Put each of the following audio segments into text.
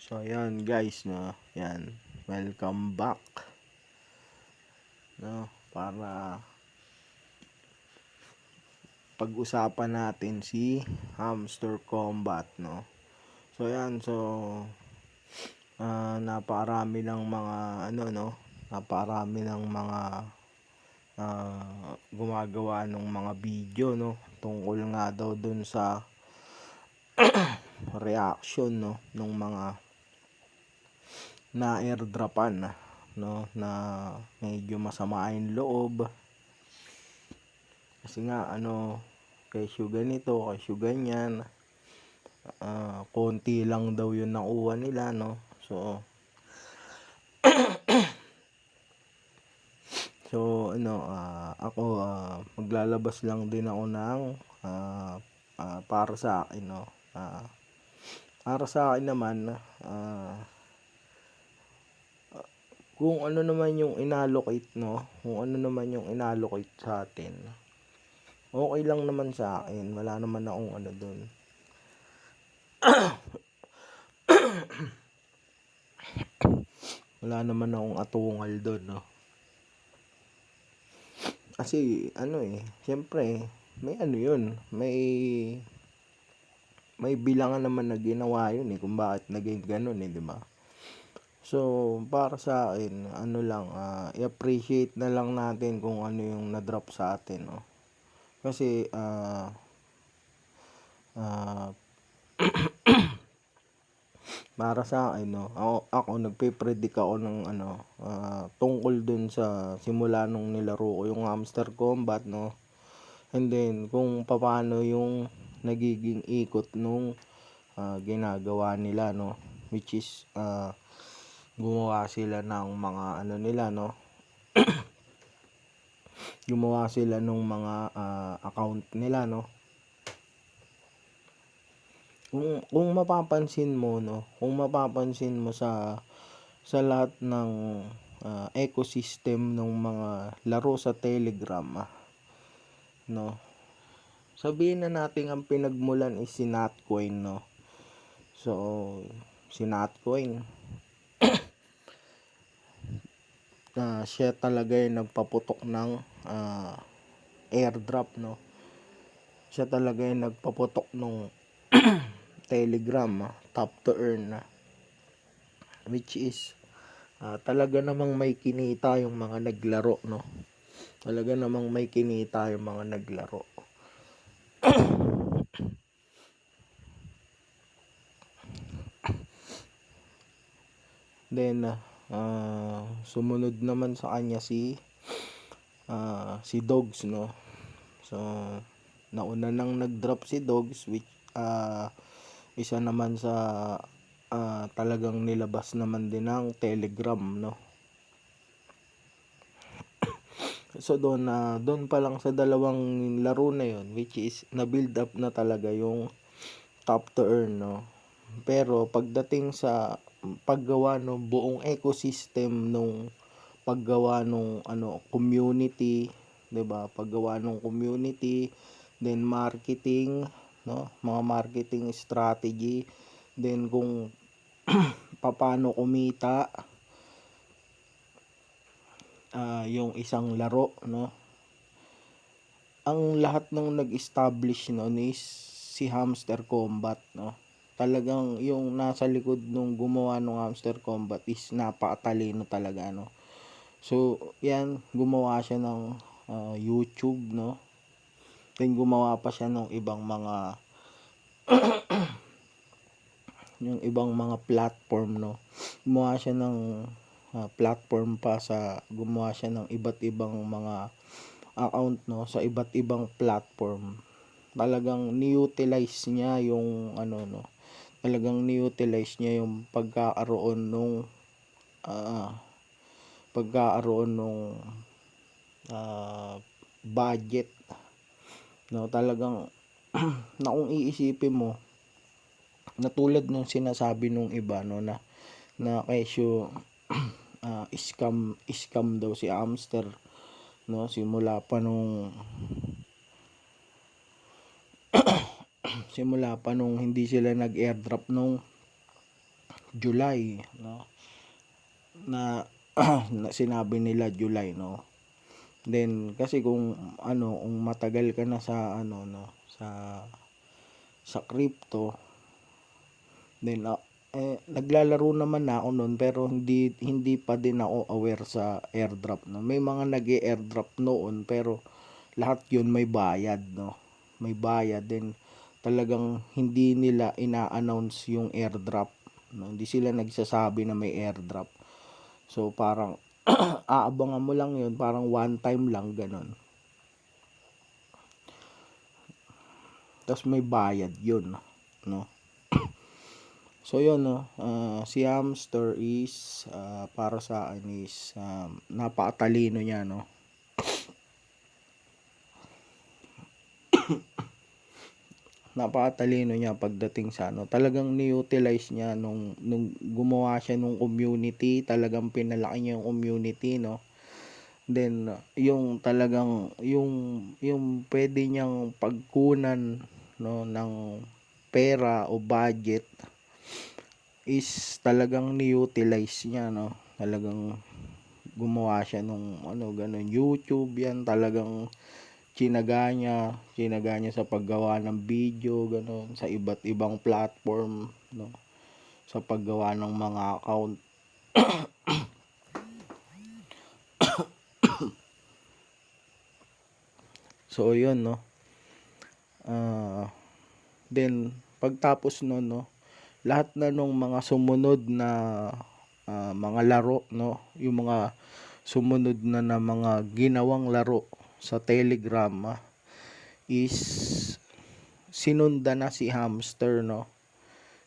So ayan guys, no, yan, welcome back, no, para pag-usapan natin si Hamster Combat, no. So ayan, so napakarami ng mga napakarami ng mga gumagawa ng mga video, no, tungkol nga daw dun sa reaction, no, nung mga na airdropan, no, na medyo masama yung loob kasi nga kesyo ganito, kesyo ganyan, konti lang daw yun nakuha nila, no. So ako, maglalabas lang din ako ng para sa akin, no. Para sa akin naman, kung ano naman yung inallocate, no, kung ano naman yung inallocate sa atin, okay lang naman sa akin, wala naman akong dun. Wala naman akong atungal dun, no. Kasi siyempre may yun, may bilangan naman na ginawa yun kung bakit naging ganun, di ba? So para sa akin, lang, i-appreciate na lang natin kung ano yung na-drop sa atin, no. Kasi para sa akin, no, ako nagpe-predict ako ng tungkol dun sa simula nung nilaro ko yung Hamster Combat, no. And then kung paano yung nagiging ikot nung ginagawa nila, no, which is gumawa sila ng mga nila, no. Gumawa sila ng mga account nila, no. Kung mapapansin mo, no, kung mapapansin mo sa lahat ng ecosystem ng mga laro sa Telegram, no, sabihin na natin ang pinagmulan is si Notcoin, no. So si Notcoin, siya talaga yung nagpaputok ng airdrop, no. Siya talaga yung nagpaputok ng Telegram, top to earn, which is talaga namang may kinita yung mga naglaro, no. Talaga namang may kinita yung mga naglaro. Then sumunod naman sa kanya si Dogs, no. So nauna nang nag-drop si Dogs, which isa naman sa talagang nilabas naman din ng Telegram, no. So doon pa lang sa dalawang laro na yon, which is na build up na talaga yung top to earn, no. Pero pagdating sa paggawa ng buong ecosystem nung paggawa nung community, 'di ba? Paggawa ng community, then marketing, no? Mga marketing strategy, then kung paano kumita yung isang laro, no? Ang lahat ng nag-establish noon is si Hamster Combat, no. Talagang yung nasa likod nung gumawa ng Hamster Combat is napakatalino talaga, no. So yan, gumawa siya ng YouTube, no. Then gumawa pa siya ng ibang mga yung ibang mga platform, no. Gumawa siya ng platform pa gumawa siya ng iba't ibang mga account, no, sa iba't ibang platform. Talagang ni-utilize niya yung talagang ni-utilize niya yung pagkakaroon nung budget, no. Talagang na kung iisipin mo, na tulad nung sinasabi nung iba, no, na kesyo scam daw si Hamster, no, simula pa nung hindi sila nag-airdrop nung July, no, na, na sinabi nila July, no. Then kasi kung kung matagal ka na sa no, sa crypto, then naglalaro naman na ako noon, pero hindi pa din ako aware sa airdrop, no. May mga nag-airdrop noon, pero lahat 'yun may bayad, no. May bayad din. Talagang hindi nila ina-announce yung airdrop, no. Hindi sila nagsasabi na may airdrop. So parang aabangan mo lang 'yun, parang one time lang ganon. Tapos may bayad 'yun, no. So yun, no, si Hamster is para sa akin is napakatalino niya, no. Napakatalino niya pagdating sa talagang ni-utilize niya nung gumawa siya nung community, talagang pinalaki niya yung community, no. Then yung talagang yung pwede niyang pagkunan, no, ng pera o budget is talagang ni-utilize niya, no. Talagang gumawa siya nung ganun YouTube, yan talagang tsinaga niya sa paggawa ng video, ganun, sa iba't ibang platform, no, sa paggawa ng mga account. So yun, no. Then pagtapos nun, no, lahat na nung mga sumunod na mga laro, no, yung mga sumunod na mga ginawang laro sa Telegram is sinunda na si Hamster, no.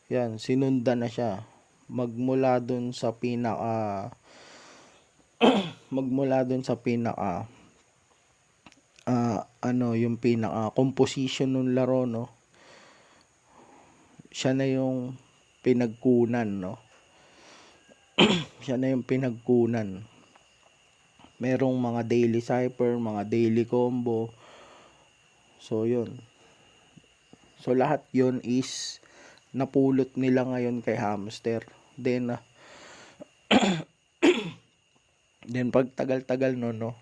Yan, sinunda na siya magmula dun sa pinaka yung pinaka composition ng laro, no. Siya na yung pinagkunan, no. Siya na yung pinagkunan. Merong mga daily cipher, mga daily combo. So yun. So lahat yun is napulot nila ngayon kay Hamster. Then then pag tagal-tagal no,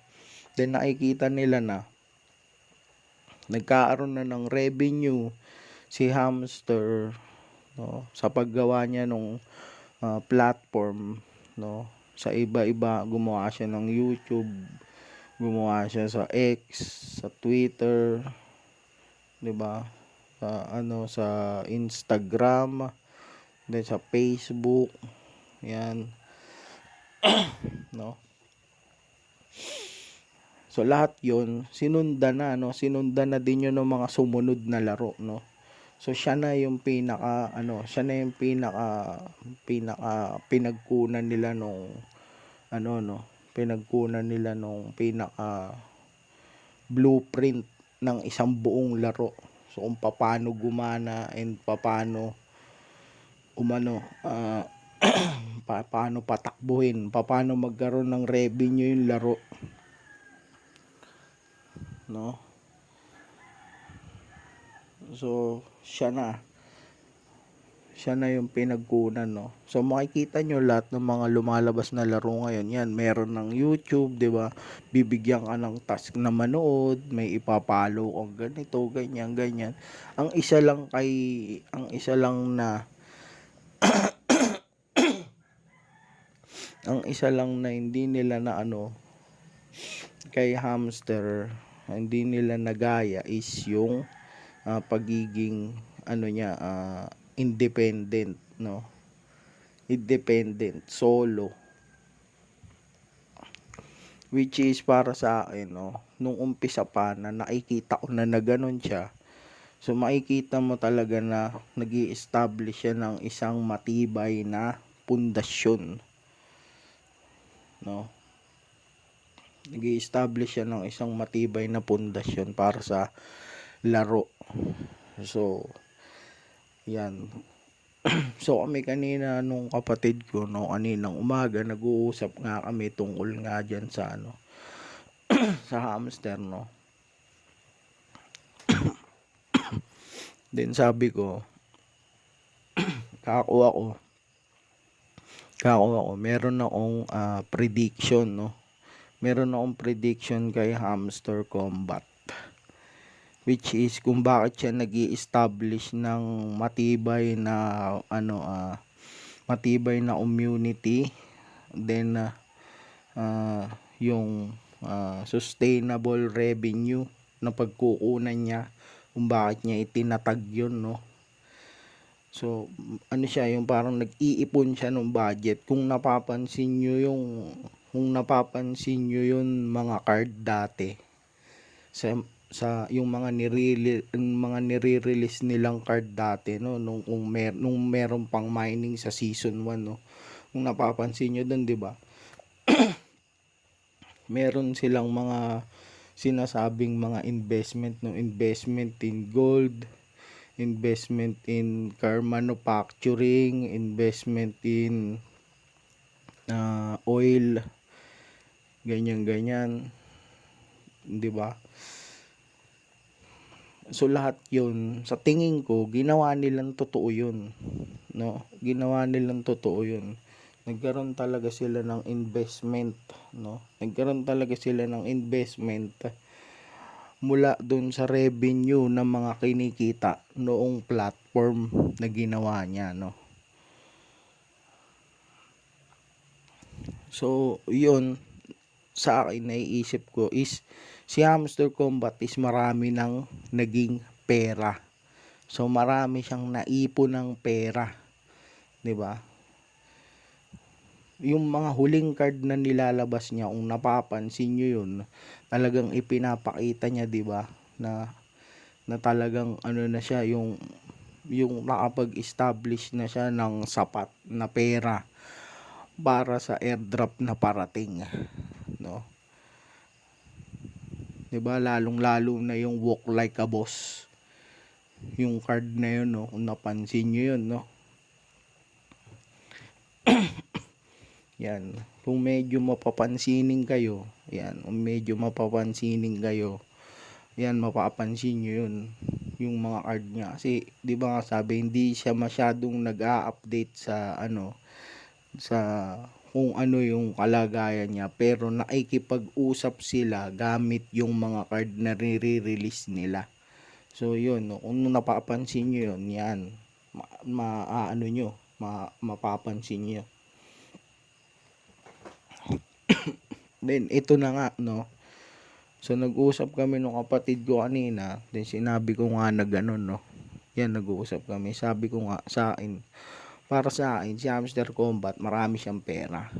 then nakikita nila na nagkaroon na ng revenue si Hamster, no, sa paggawa niya nung platform, no. Sa iba-iba, gumawa siya ng YouTube, gumawa siya sa X, sa Twitter, 'di ba? Sa Instagram, then sa Facebook, yan, no. So lahat 'yon sinundan na, no, sinundan na din 'yon ng mga sumunod na laro, no. So siya na yung pinaka pinagkunan nila nung pinagkunan nila nung pinaka blueprint ng isang buong laro. So kung paano gumana and paano paano patakbuhin, paano magkaroon ng revenue yung laro, no. So siya na yung pinagkunan, no. So makikita nyo lahat ng mga lumalabas na laro ngayon, yan, meron ng YouTube, 'di ba? Bibigyan ka ng task na manood, may ipapalo kang ganito, ganyan. Ang isa lang na hindi nila na kay Hamster, hindi nila nagaya is yung pagiging niya, independent, no. Independent, solo, which is para sa akin, no, nung umpisa pa na nakikita ko na gano'n siya. So makikita mo talaga na nag-i-establish siya ng isang matibay na pundasyon, no. Nag-i-establish siya ng isang matibay na pundasyon para sa laro. So yan. So kami kanina nung kapatid ko, no, kaninang umaga nag-uusap nga kami tungkol nga dyan sa sa Hamster, no. Then sabi ko, kakuha ko Ako, meron akong prediction, no? Meron akong prediction kay Hamster Combat, which is kung bakit siya nag-i-establish ng matibay na matibay na community, then yung sustainable revenue na pagkukunan niya, kung bakit niya itinatag yun, no? So ano siya, yung parang nag-iipon siya ng budget. Kung napapansin nyo yung mga card dati sa yung mga nire-release nilang card dati, no, nung meron pang mining sa season 1, no. Kung napapansin nyo dun, di ba, meron silang mga sinasabing mga investment, no, investment in gold, investment in car manufacturing, investment in oil, ganyan, di ba? So lahat yun, sa tingin ko, ginawa nilang totoo yun, no? Ginawa nilang totoo yun. Nagkaroon talaga sila ng investment, no? Nagkaroon talaga sila ng investment mula dun sa revenue ng mga kinikita noong platform na ginawa niya, no? So yun, sa akin naiisip ko is si Hamster Combat is marami ng naging pera. So marami siyang naipon ng pera, 'di ba? Yung mga huling card na nilalabas niya, kung napapansin niyo yun, talagang ipinapakita niya, 'di ba, na talagang ano na siya, yung nakapag-establish na siya ng sapat na pera para sa airdrop na parating, no? 'Di ba, lalong-lalo na yung walk like a boss. Yung card na yun, no, kung napansin niyo yun, no. Yan, kung medyo mapapansinin kayo, yan, yan, mapapansin nyo yun, yung mga card niya. Kasi, di ba nga sabi, hindi siya masyadong nag-a-update sa kung ano yung kalagayan niya, pero nakikipag-usap sila gamit yung mga card na re-release nila. So, yun, no, kung napapansin nyo yun, yan, mapapansin nyo. Then ito na nga, no. So nag-usap kami nung kapatid ko kanina, then sinabi ko nga na ganun, no. Yan, nag-uusap kami. Sabi ko nga para sa akin si Hamster Combat, marami siyang pera.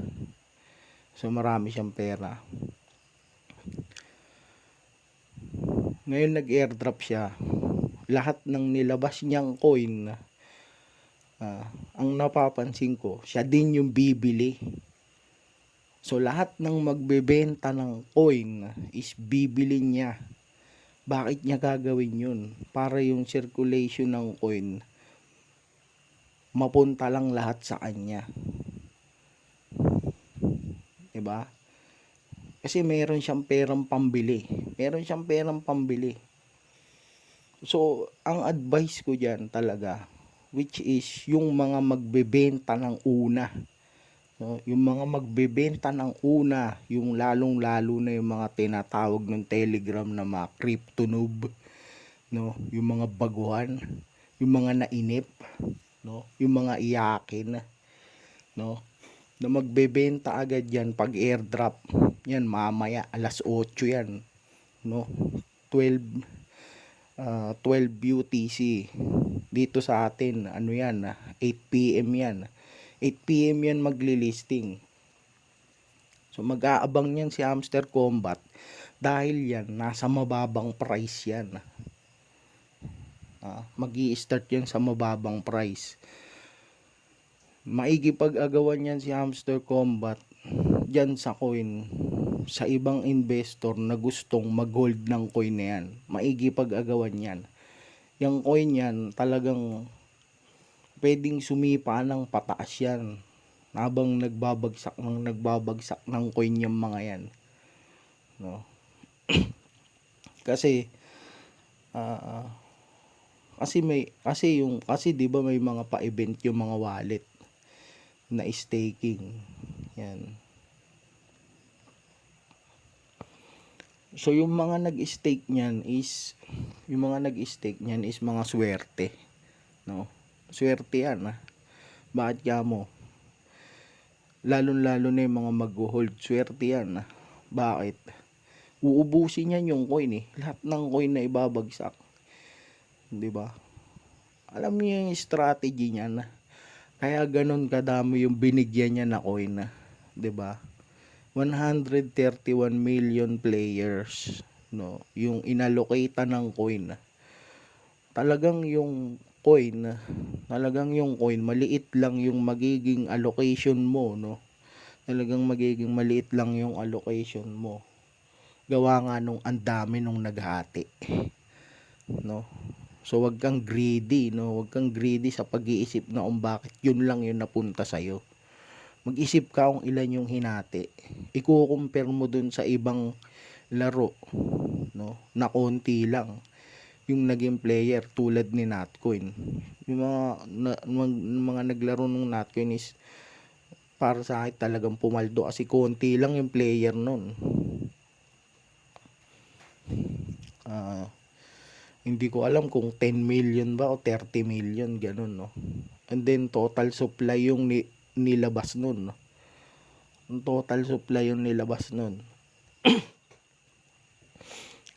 So marami siyang pera. Ngayon nag-airdrop siya. Lahat ng nilabas niyang coin, ang napapansin ko, siya din yung bibili. So lahat ng magbebenta ng coin is bibili niya. Bakit niya gagawin yun? Para yung circulation ng coin mapunta lang lahat sa kanya. 'Di ba? Kasi meron siyang perang pambili. So ang advice ko diyan talaga, which is yung mga magbebenta ng una, no, yung mga magbebenta ng una, yung lalong-lalo na yung mga tinatawag ng Telegram na mga crypto noob, no, yung mga baguhan, yung mga nainip, no, yung mga iyakin, no, na magbebenta agad yan pag airdrop. Yan mamaya alas 8 yan, no, 12 UTC dito sa atin, ano yan, 8 PM yan. 8 PM yan magli-listing. So mag-aabang yan si Hamster Combat dahil yan nasa mababang price yan. Magi-start yan sa mababang price. Maigi pag-agawan yan si Hamster Combat dyan sa coin, sa ibang investor na gustong mag-hold ng coin na yan. Maigi pag-agawan yan. Yung coin yan talagang pwedeng sumipa ng pataas yan habang nagbabagsak ng coin yung mga yan, no. kasi kasi 'di ba may mga pa-event yung mga wallet, na staking. Yan. So yung mga nag-stake niyan is mga swerte, no? Swerte yan, Bakit kaya mo? Lalo na yung mga mag-hold, swerte yan, Bakit? Uubusin yan yung coin, Lahat ng coin na ibabagsak, 'di ba? Alam niyo yung strategy niyan, kaya ganun kadami yung binigyan niya na coin, 'di ba? 131 million players, no, yung inallocate ng coin. Talagang yung coin maliit lang yung magiging allocation mo, no. Talagang magiging maliit lang yung allocation mo. Gawa nga nung andami nung naghati, no. So wag kang greedy, no. Wag kang greedy sa pag-iisip na bakit yun lang yung napunta sa iyo. Mag-isip ka kung ilan yung hinati. Iko-compare mo dun sa ibang laro, no, na konti lang yung naging player tulad ni Natcoin. Yung mga naglaro ng Natcoin is para sa akin talagang pumaldo kasi konti lang yung player nun. Hindi ko alam kung 10 million ba o 30 million ganun, no. And then total supply yung nilabas nun, no? Ang total supply yung nilabas nun.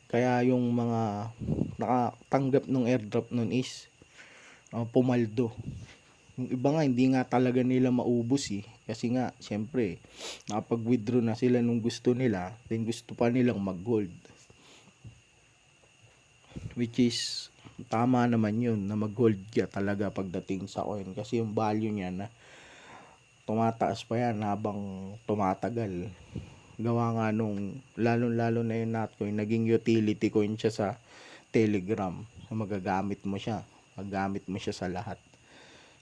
Kaya yung mga nakatanggap ng airdrop nun is pumaldo. Yung iba nga hindi nga talaga nila maubos, kasi nga syempre nakapag-withdraw na sila nung gusto nila, then gusto pa nilang mag-hold, which is tama naman yun na mag-hold ka talaga pagdating sa coin, kasi yung value niya na tumataas pa yan habang tumatagal. Gawa nga nung lalo na yung Natcoin, naging utility coin siya sa Telegram. So, magagamit mo siya sa lahat.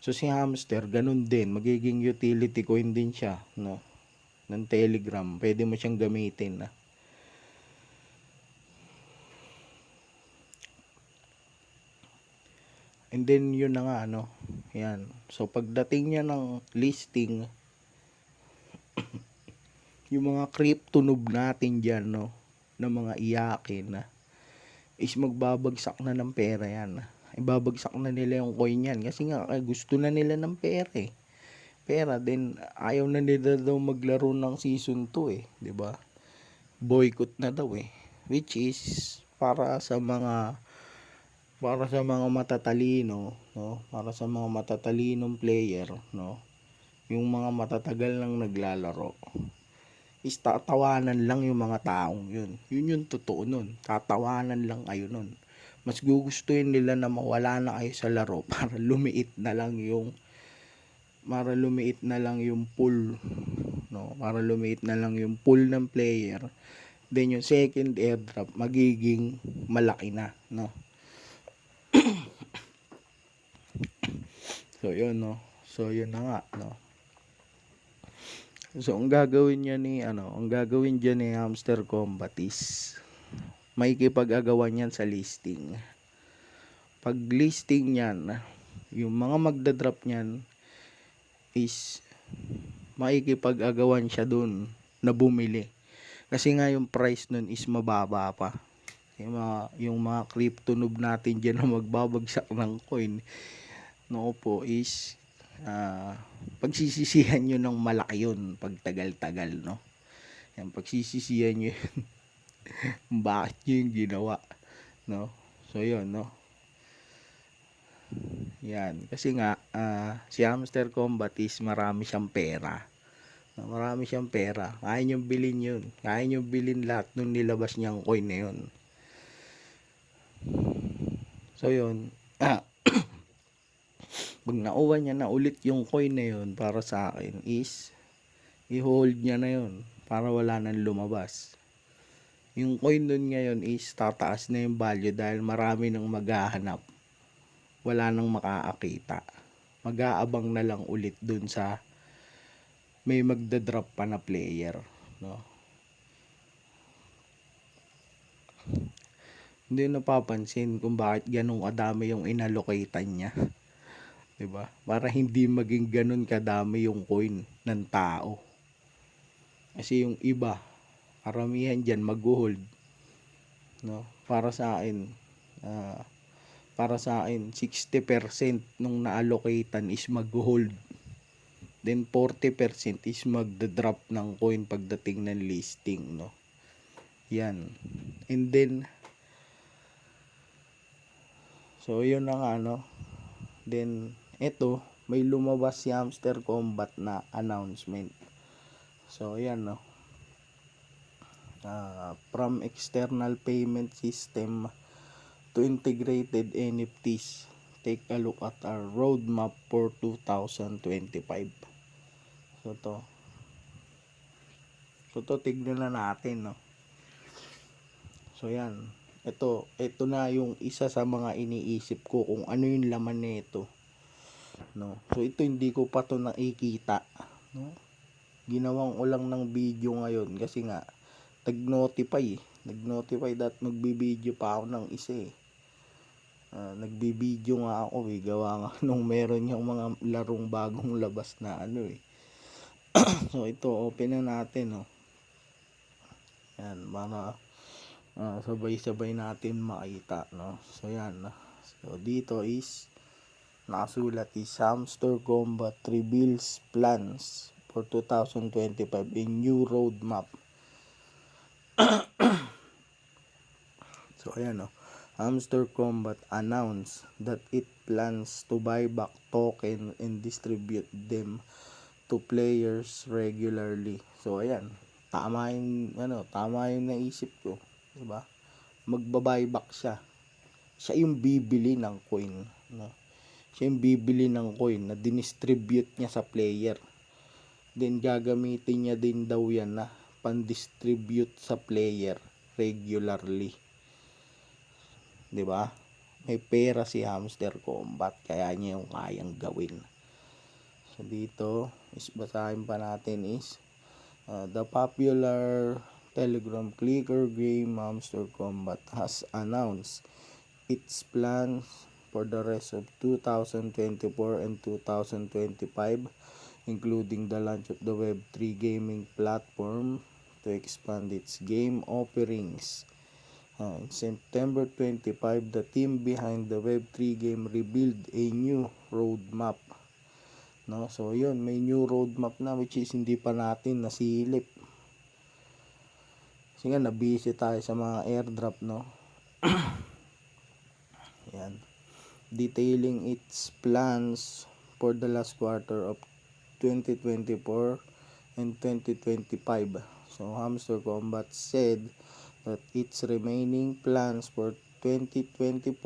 So si Hamster ganun din, magiging utility coin din siya, no, ng Telegram. Pwede mo siyang gamitin, And then yun na nga, yan. So pagdating niya ng listing, yung mga crypto noob natin dyan, no, na mga iyakin, is magbabagsak na ng pera yan. Ibabagsak na nila yung coin yan kasi nga gusto na nila ng pera, then ayaw na nila daw maglaro ng season 2, 'di ba? Boycott na daw, which is para sa mga matatalino, no, para sa mga matatalinong player, no, yung mga matatagal nang naglalaro, is tatawanan lang yung mga taong yun yung totoo nun, tatawanan lang kayo nun. Mas gugustuhin nila na mawala na kayo sa laro para lumiit na lang yung pool, no, para lumiit na lang yung pool ng player, then yung second airdrop magiging malaki na, no. So yun, no. So yun na nga, no. So ang gagawin diyan ni Hamster Combat is makikipag-agawan yan sa listing. Pag listing niyan, yung mga magda-drop niyan is makikipag-agawan siya dun na bumili. Kasi nga yung price nun is mababa pa. Yung mga crypto noob natin diyan na magbabagsak ng coin, no po, is pagsisisihan nyo ng malaki yun pag tagal-tagal, no. Yan, pagsisisihan nyo yun bakit nyo yung ginawa, no. So yun, no. Yan, kasi nga si Hamster Combat is marami siyang pera, kaya nyo bilhin yun, kaya nyo bilhin lahat nung nilabas niyang coin na yun. So yun, pag nauwa niya na ulit yung coin na yun, para sa akin is i-hold niya na yun para wala nang lumabas. Yung coin nun ngayon is tataas na yung value dahil marami nang maghahanap, wala nang makakakita, mag-aabang na lang ulit dun sa may magda-drop pa na player, no. Hindi napapansin kung bakit ganun kadami yung inallocatean niya. 'Di ba? Para hindi maging ganun kadami yung coin ng tao. Kasi yung iba, karamihan diyan mag-hold, no? Ah, para sa akin 60% nung na-allocatean is mag-hold. Then 40% is magda-drop ng coin pagdating ng listing, no? Yan. And then so yun na nga, no? Then eto, may lumabas si Hamster Combat na announcement. So yan, no? From external payment system to integrated NFTs, take a look at our roadmap for 2025. So to tignan na natin, no? So yan, ito na yung isa sa mga iniisip ko kung ano yung laman nito, no? So ito hindi ko pa to nakikita, no? Ginawang ko lang ng video ngayon kasi nga nag-notify that magbibideo pa ako ng isa eh. Nagbibideo nga ako eh, gawa nga nung meron yung mga larong bagong labas na ano eh. So ito, open na natin, no? Yan, para sabay-sabay natin makita, no? So yan, so dito is nakasulat is Hamster Combat reveals plans for 2025 in new roadmap. So ayan, no? Hamster Combat announced that it plans to buy back token and distribute them to players regularly. So ayan, tama yung naisip ko, 'di ba? Magba-buyback siya. Siya yung bibili ng coin, no? Siya yung bibili ng coin na dinistribute niya sa player. Then gagamitin niya din daw yan na pan-distribute sa player regularly. 'Di ba? May pera si Hamster Combat kaya niya yung kayang gawin. So dito is basahin pa natin is the popular Telegram clicker game Hamster Combat has announced its plans for the rest of 2024 and 2025, including the launch of the Web3 gaming platform to expand its game offerings. In September 25, the team behind the Web3 game revealed a new roadmap. No, so yun, may new roadmap na which is hindi pa natin nasilip. Kasi nga na-busy tayo sa mga airdrop, no? Yan. Detailing its plans for the last quarter of 2024 and 2025. So Hamster Combat said that its remaining plans for 2024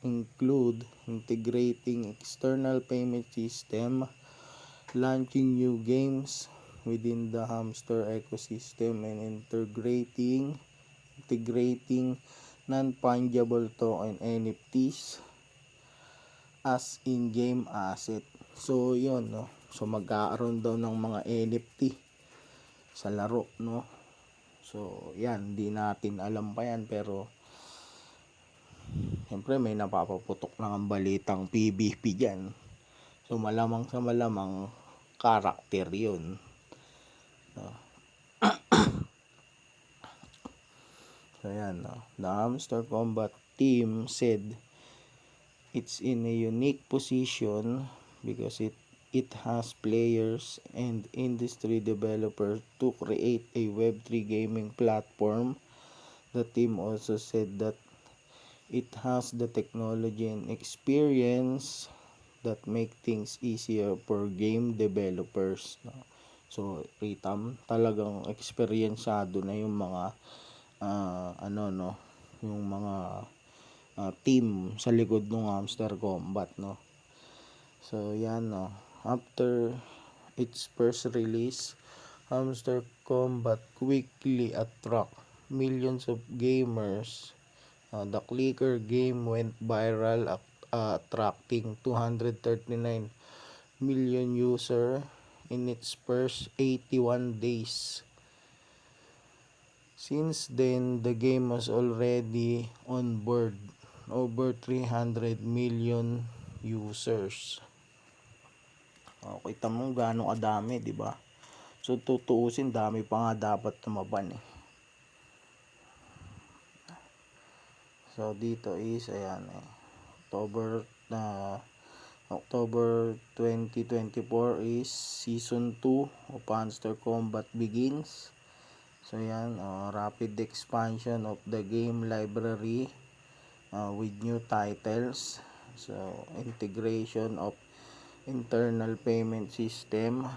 include integrating external payment system, launching new games within the Hamster ecosystem, and integrating non-fungible token NFTs as in-game asset. So yun, no? So magkakaroon daw ng mga NFT sa laro, no? So yan, di natin alam pa yan, pero siyempre may napapaputok na ang balitang PvP dyan. So malamang sa malamang karakter yun, no? So yan, no? The Hamster Combat team said it's in a unique position because it has players and industry developers to create a Web3 gaming platform. The team also said that it has the technology and experience that make things easier for game developers, no? So Ritam, talagang eksperyensado na yung mga yung mga team sa likod ng Hamster Combat, no? So yan, no? After its first release, Hamster Combat quickly attract millions of gamers. The clicker game went viral, attracting 239 million user in its first 81 days. Since then, the game was already on board over 300 million users. Kita mo gaano kadami, di ba? So tutuusin, dami pa nga dapat tumaban eh. So dito is ayan October 2024 is Season 2 of Monster Combat begins. So yan, rapid expansion of the game library with new titles. So integration of internal payment system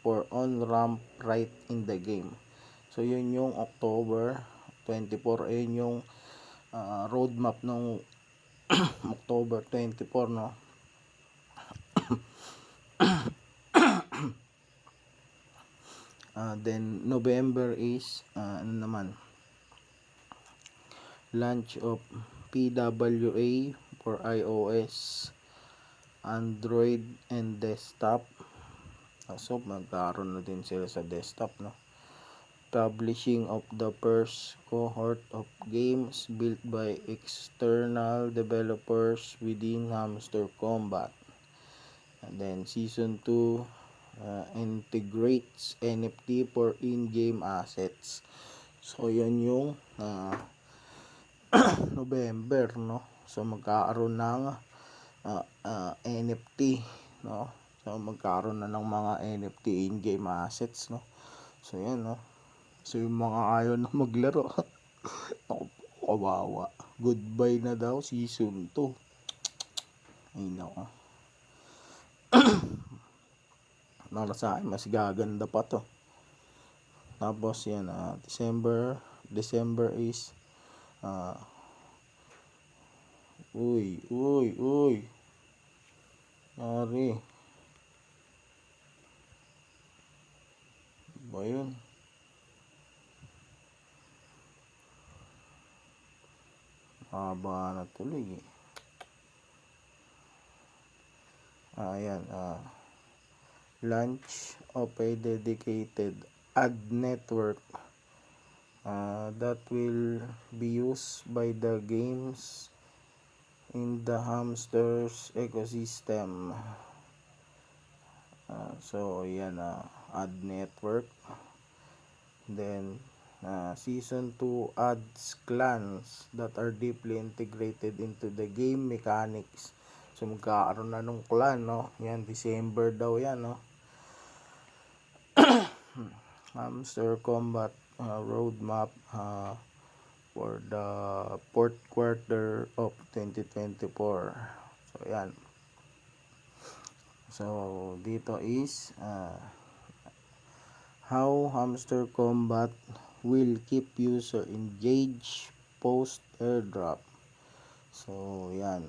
for on-ramp right in the game. So yun yung October 24, ayun yung roadmap ng October 24, no. Then November is launch of PWA for iOS, Android and desktop. So magkaroon na din sila sa desktop, no. Publishing of the first cohort of games built by external developers within Hamster Combat. And then Season 2 integrates NFT for in-game assets. So yan yung November, no. So magkakaroon ng NFT, no. So magkakaroon na ng mga NFT in-game assets, no. So yan, no. So yung mga ayaw na maglaro kawawa, goodbye na daw Season 2. Ay nako. Para sa akin mas gaganda pa to. Tapos yan, December is uy Ari ba yun? Haba na tuloy eh. Ayan, launch of a dedicated ad network that will be used by the games in the Hamsters ecosystem. So yan, ad network. Then Season 2 adds clans that are deeply integrated into the game mechanics. So magkakaroon na ng clan, no. Yan, December daw yan, no. Hamster Combat roadmap for the fourth quarter of 2024. So yan. So dito is how Hamster Combat will keep user engaged post airdrop. So yan.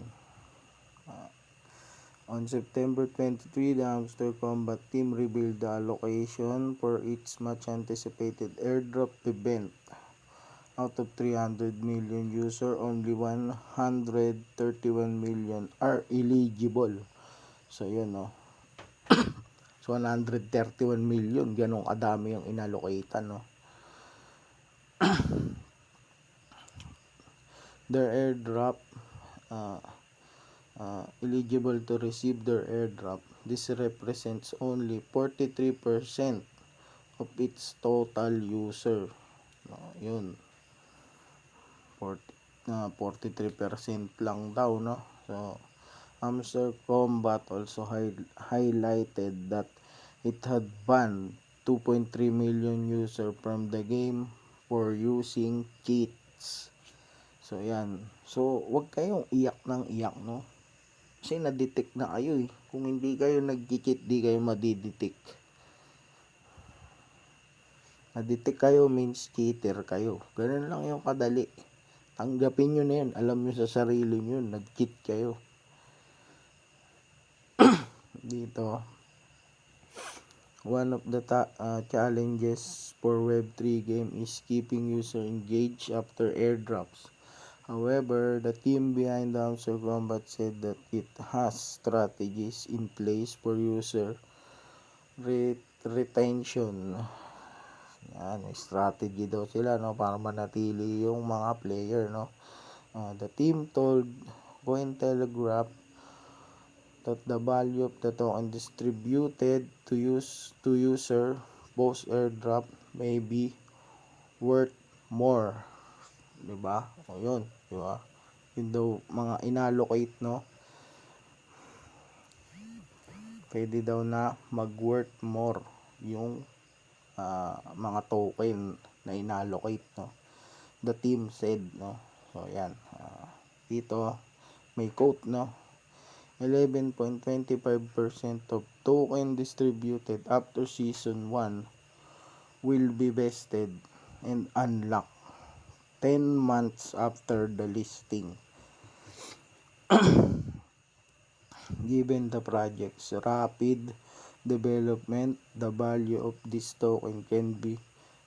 On September 23, the Hamster Combat team revealed the allocation for its much anticipated airdrop event. Out of 300 million users, only 131 million are eligible. So yun, no. So 131 million, ganong kadami yung inallocatean, no. Their airdrop eligible to receive their airdrop. This represents only 43% of its total user. Yun. 43% lang daw, no. So Hamster Combat also highlighted that it had banned 2.3 million users from the game for using cheats. So yan. So wag kayong iyak ng iyak, no. Kasi na-detect na kayo eh. Kung hindi kayo nag-cheat, di kayo madidetect. Na-detect kayo means cheater kayo. Ganun lang yung kadali. Tanggapin nyo na yan. Alam nyo sa sarili nyo, nag-cheat kayo. Dito, one of the challenges for Web3 game is keeping user engaged after airdrops. However, the team behind the Hamster Combat said that it has strategies in place for user retention. Yan, strategy daw sila, no, para manatili yung mga player, no. The team told Cointelegraph that the value of the token distributed to user post airdrop may be worth more. 'Di ba? O yun, 'di ba? Yun daw mga inallocate, no? Pwede daw na mag-worth more yung mga token na inallocate, no? The team said, no? So yan, dito may quote, no? 11.25% of token distributed after season 1 will be vested and unlocked 10 months after the listing. Given the project's rapid development, the value of this token can be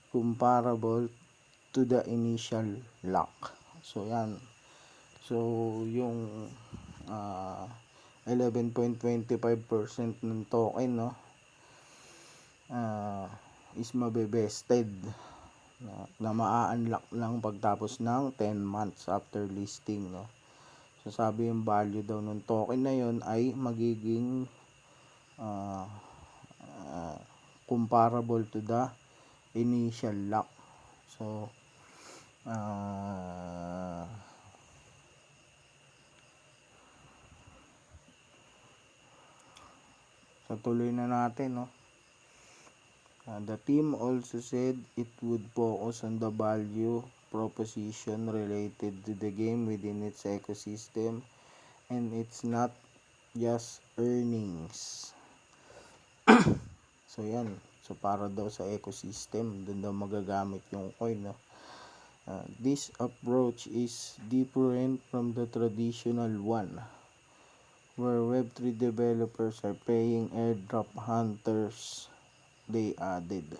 comparable to the initial lock. So yan. So yung 11.25% ng token, no, is mabebested na maa-unlock lang pagtapos ng 10 months after listing, no. So sabi yung value daw ng token na yon ay magiging comparable to the initial lock. So so tuloy na natin, no. The team also said it would focus on the value proposition related to the game within its ecosystem, and it's not just earnings. So yan, so para daw sa ecosystem, doon daw magagamit yung coin, no? This approach is different from the traditional one, where Web3 developers are paying airdrop hunters, they added.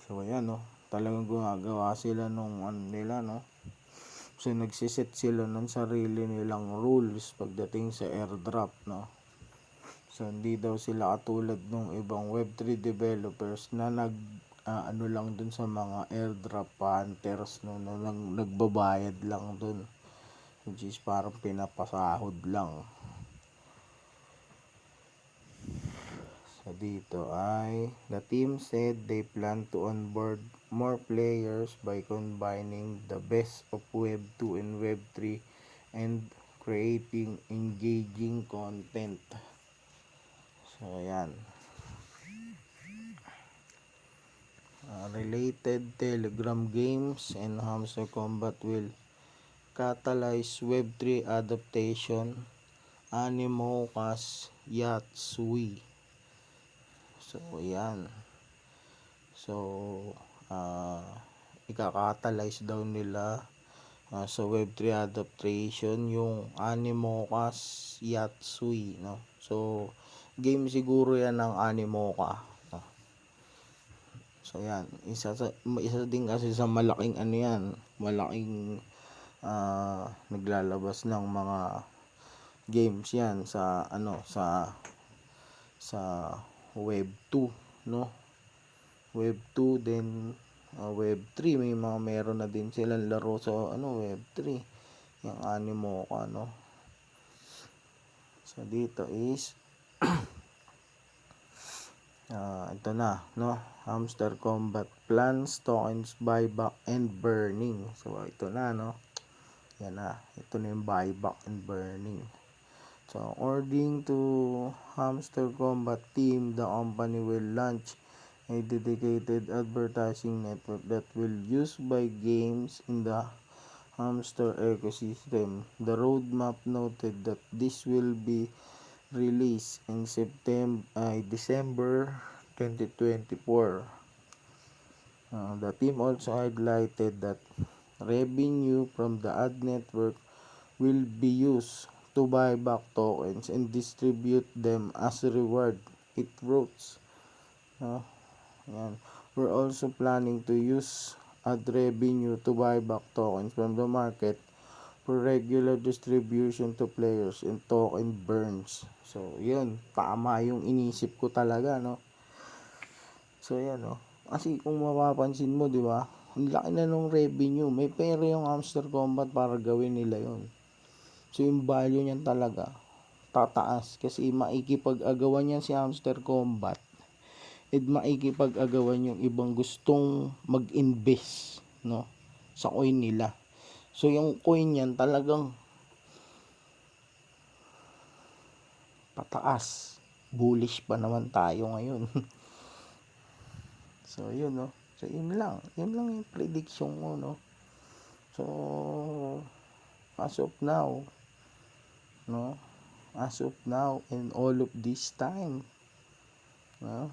So ayan, no, talagang gumagawa sila nung nila, no. So nagsiset sila ng sarili nilang rules pagdating sa airdrop, no. So hindi daw sila katulad nung ibang Web3 developers na lang dun sa mga airdrop hunters, no, na nagbabayad lang dun, which is parang pinapasahod lang. So dito ay the team said they plan to onboard more players by combining the best of Web 2 and Web 3 and creating engaging content. So ayan, related Telegram games and Hamster Combat will catalyze Web 3 adaptation, Animoca's Yatsui. So ayan, so ikakatalyze daw nila sa Web3 adaptation yung Animoca's Yatsui, no. So game siguro yan ng Animoca, no? So yan, isa din kasi sa malaking malaking naglalabas ng mga games yan sa sa Web 2, no. Web 2 then Web 3 may mga meron na din silang laro sa Web 3, yung Animoca, no. So dito is ito na, no, Hamster Combat plans, tokens buyback and burning. So ito na, no, yan na, ito na yung buyback and burning. So according to Hamster Combat team, the company will launch a dedicated advertising network that will used by games in the hamster ecosystem. The roadmap noted that this will be released in December 2024. The team also highlighted that revenue from the ad network will be used to buy back tokens and distribute them as a reward. It wrote, yan. We're also planning to use ad revenue to buy back tokens from the market for regular distribution to players and token burns. So yun, tama yung inisip ko talaga, no. So yan, no, kasi kung mapapansin mo, di ba, ang laki na nung revenue, may pera yung Hamster Combat para gawin nila yun. So yung value niyan talaga tataas kasi maikipag-agawan yan si Hamster Combat at maikipag-agawan yung ibang gustong mag-invest, no, sa coin nila. So yung coin yan talagang pataas, bullish pa naman tayo ngayon. So yun, no, so yun lang yung prediction ko, no. So as of now, no, as of now and all of this time, no,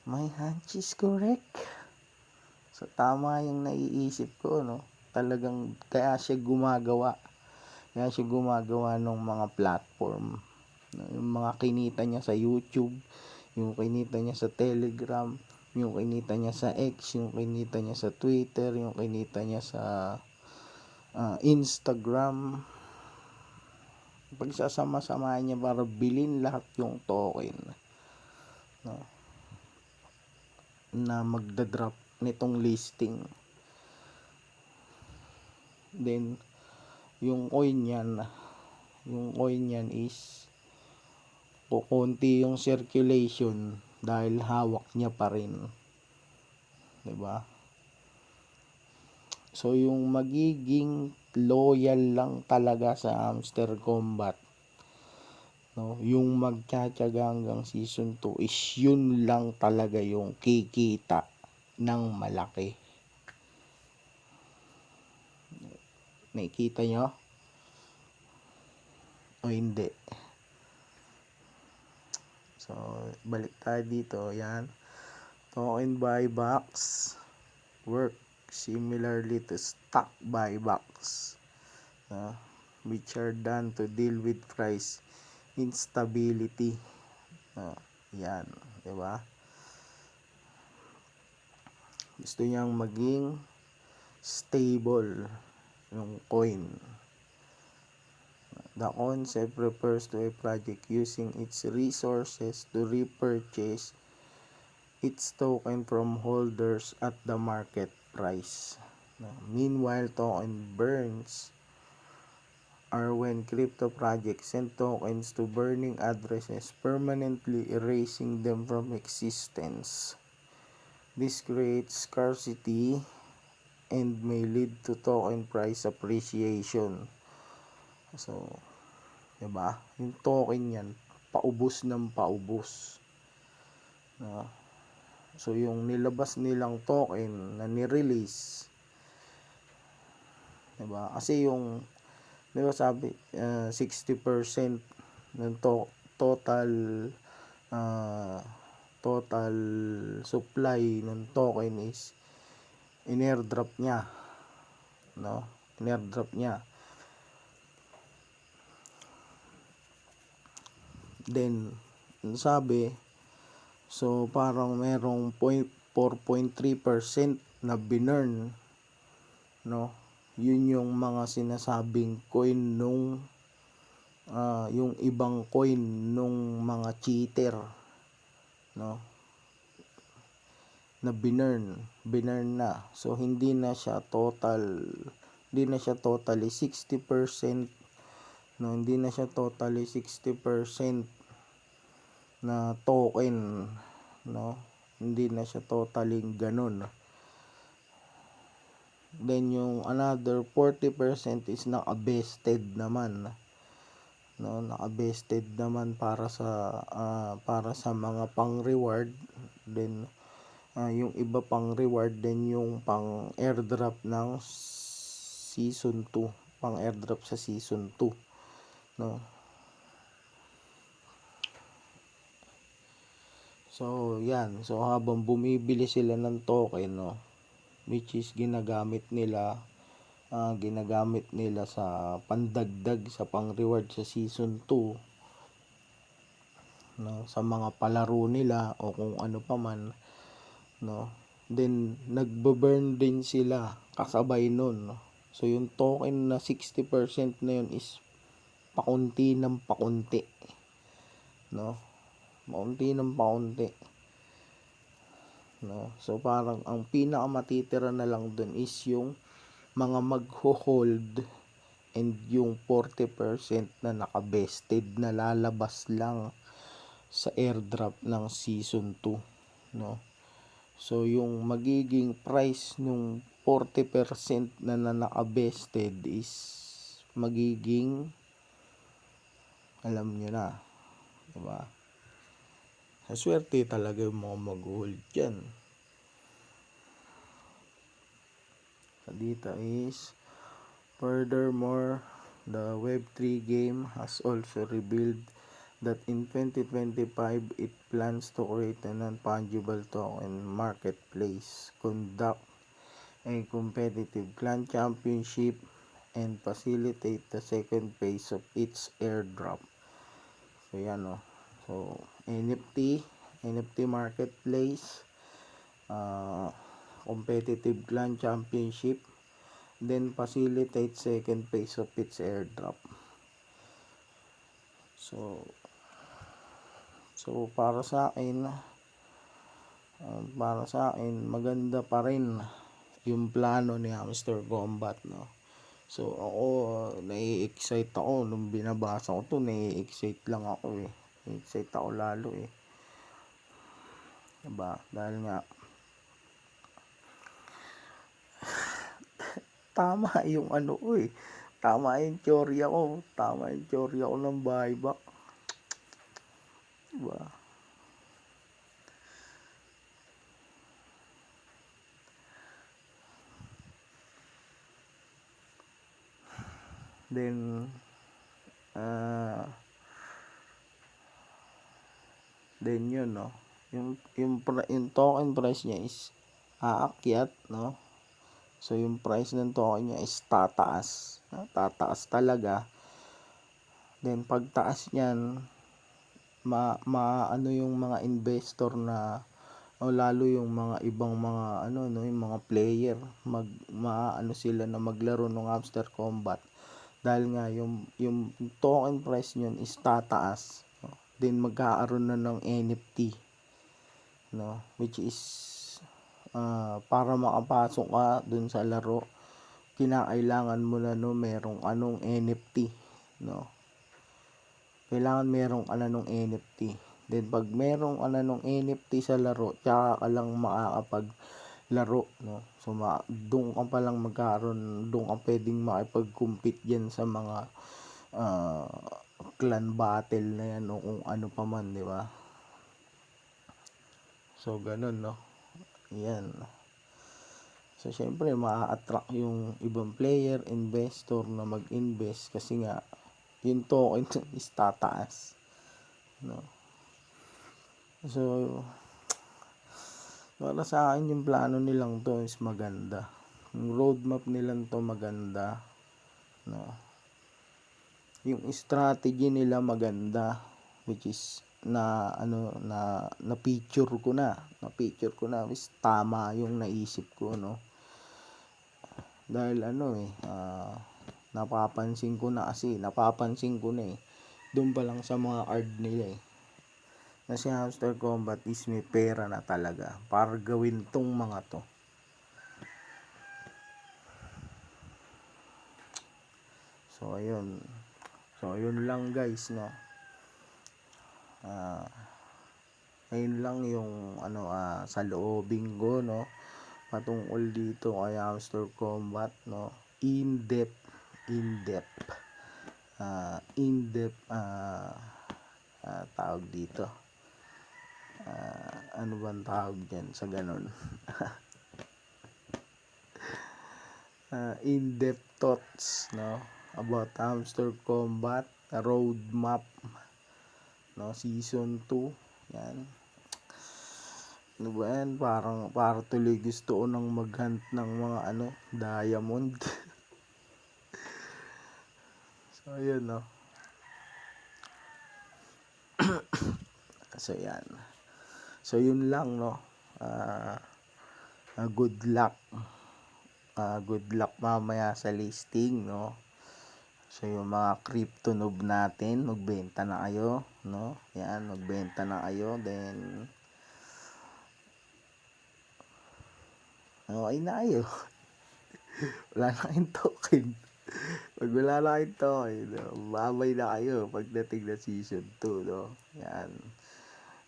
my hunch is correct. So tama yung naiisip ko, no. Talagang kaya siya gumagawa ng mga platform, no? Yung mga kinita niya sa YouTube, yung kinita niya sa Telegram, yung kinita niya sa X, yung kinita niya sa Twitter, yung kinita niya sa Instagram, pagsasama-samahan niya para bilhin lahat yung token, no, na magda-drop nitong listing. Then yung coin yan is kukunti yung circulation dahil hawak niya pa rin, 'di ba? So yung magiging loyal lang talaga sa Hamster Combat, no, yung magtitiyaga hanggang season 2 is yun lang talaga yung kikita ng malaki. Nakikita nyo o hindi? So balik tayo dito. Yan, token buybacks work similarly to stock buybacks, which are done to deal with price instability. Yan, di ba? Gusto niyang maging stable yung coin. The concept refers to a project using its resources to repurchase its token from holders at the market price. Meanwhile, token burns are when crypto projects send tokens to burning addresses, permanently erasing them from existence. This creates scarcity and may lead to token price appreciation. So, diba? Yung token yan, paubos ng paubos. So, yung nilabas nilang token na nirelease, diba? Kasi yung, diba sabi, 60% ng total supply ng token is in-airdrop niya, no? In-airdrop niya. Then, sabi, so parang merong 4.3% na binurn, no? Yun yung mga sinasabing coin nung yung ibang coin nung mga cheater, no? Na binurn na. So hindi na siya totally 60%, no, hindi na siya totally 60% na token, no, hindi na siya totally ganun. Then yung another 40% is naka-vested naman, no, naka-vested naman para sa mga pang-reward. Then yung iba pang reward, din yung pang airdrop ng season 2, pang airdrop sa season 2, no. So yan, so habang bumibili sila ng token, no, which is ginagamit nila sa pandagdag sa pang reward sa season 2, no, sa mga palaro nila o kung ano pa man, no. Then nagbo-burn din sila kasabay nun, no? So yung token na 60% na yun is pakunti ng pakunti, no, pakunti ng pakunti, no. So parang ang pinakamatitira na lang dun is yung mga magho-hold and yung 40% na naka-vested na lalabas lang sa airdrop ng season 2, no? So yung magiging price nung 40% na naka-vested is magiging, alam nyo na, diba? Swerte talaga yung mga mag-hold dyan. So dito is, furthermore, the Web3 game has also revealed that in 2025 it plans to create a non-fungible token marketplace, conduct a competitive clan championship, and facilitate the second phase of its airdrop. So yan o. So NFT marketplace, competitive clan championship, then facilitate second phase of its airdrop. So para sa akin maganda pa rin yung plano ni Hamster Combat, no. So ako, nai-excite ako nung binabasa ko to, nai-excite lang ako nai-excite ako lalo diba, dahil nga tama yung tama yung teorya ko ng buyback, diba. Then yun, no, yung token price niya is aakyat, no. So yung price ng token niya is tataas talaga. Then pagtaas niyan, ano yung mga investor na, o lalo yung mga ibang mga yung mga player, sila na maglaro ng Hamster Combat, dahil nga yung token price niyon is tataas, no? Then magkakaroon na ng NFT, no, which is para makapasok ka dun sa laro, kinakailangan mo na merong NFT, no. Kailangan merong nung NFT. Then pag merong nung NFT sa laro, tsaka ka lang makakapaglaro, no. So doon ka pa lang doon ka pwedeng makipag-compete diyan sa mga clan battle na yan o kung ano pa man, di ba? So ganun, no. Yan. So syempre ma-attract yung ibang player, investor na mag-invest kasi nga yung token is tataas, no. So para sa akin yung plano nilang to is maganda. Yung roadmap nilang to maganda, no. Yung strategy nila maganda, which is na picture ko na is tama yung naisip ko, no. Dahil napapansin ko na doon pa lang sa mga card nila na si Hamster Combat is may pera na talaga para gawin tong mga to. So ayun lang guys, no. Ayun lang yung sa loobing ko, no, patungkol dito kay Hamster Combat, no. In-depth tawag dito, ano bang tawag dyan sa ganon? In-depth thoughts, no, about Hamster Combat roadmap, no, season 2. Yan, ano ba yan, para tuloy gusto ko nang maghunt ng mga diamond. So ayun, no. So yan, so yun lang, no. Good luck mamaya sa listing, no. So yung mga crypto noob natin, magbenta na kayo, no. Yan, magbenta na kayo, then okay na kayo. Wala na kayong token. Pag wala na kayong token, no, mamay na kayo pagdating na season 2, no? Yan.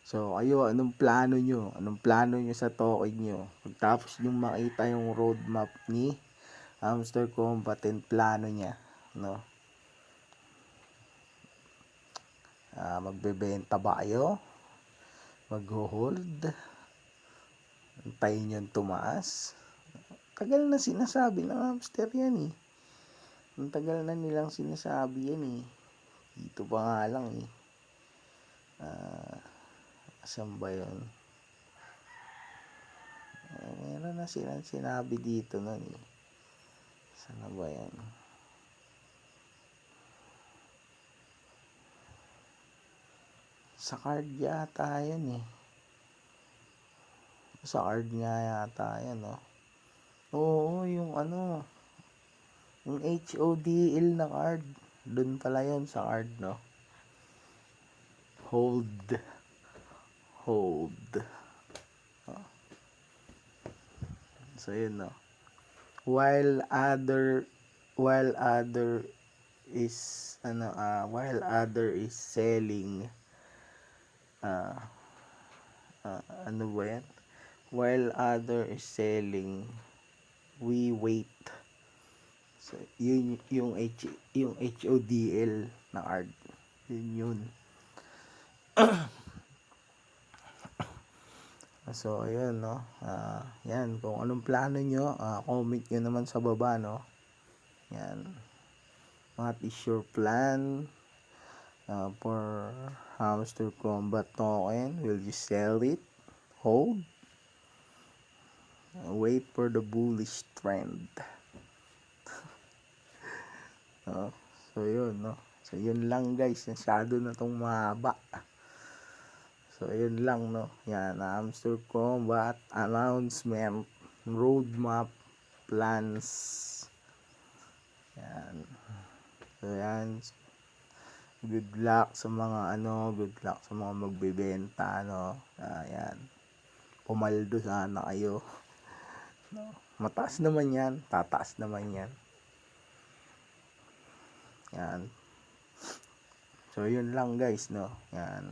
So, kayo, anong plano nyo? Anong plano nyo sa token nyo? Pagtapos nyo makita yung roadmap ni Hamster Combat and plano niya, no? Magbebenta ba kayo? Mag-hold? Antayin yung tumaas? Tagal na sinasabi ng hamster yan eh. Ang tagal na nilang sinasabi yan eh. Dito pa nga lang eh. Asan ba yun? Meron na silang sinabi dito nun eh. Saan na ba yan? Sa card yata yan eh. Sa card nga yata yan, no? Oo, yung ano, yung HODL na card. Doon pala yun sa card, no? Hold. So, yun, no? While other is selling ano ba yan? While other is selling, we wait. So, yun yung HODL na card. Yun. So, ayun, no? Yan, kung anong plano nyo, comment nyo naman sa baba, no? Yan. What is your plan for Hamster Combat token? Will you sell it? Hold? Wait for the bullish trend. No? So, yun, no? So, yun lang, guys. Masyado na tong mahaba. So, yun lang, no? Yan, Hamster Combat announcement, roadmap, plans. Yan. So, yan. Good luck sa mga magbebenta, no? Yan. Pumaldo sana kayo. No? Mataas naman yan. Tataas naman yan. Yan. So, yun lang, guys, no? Yan.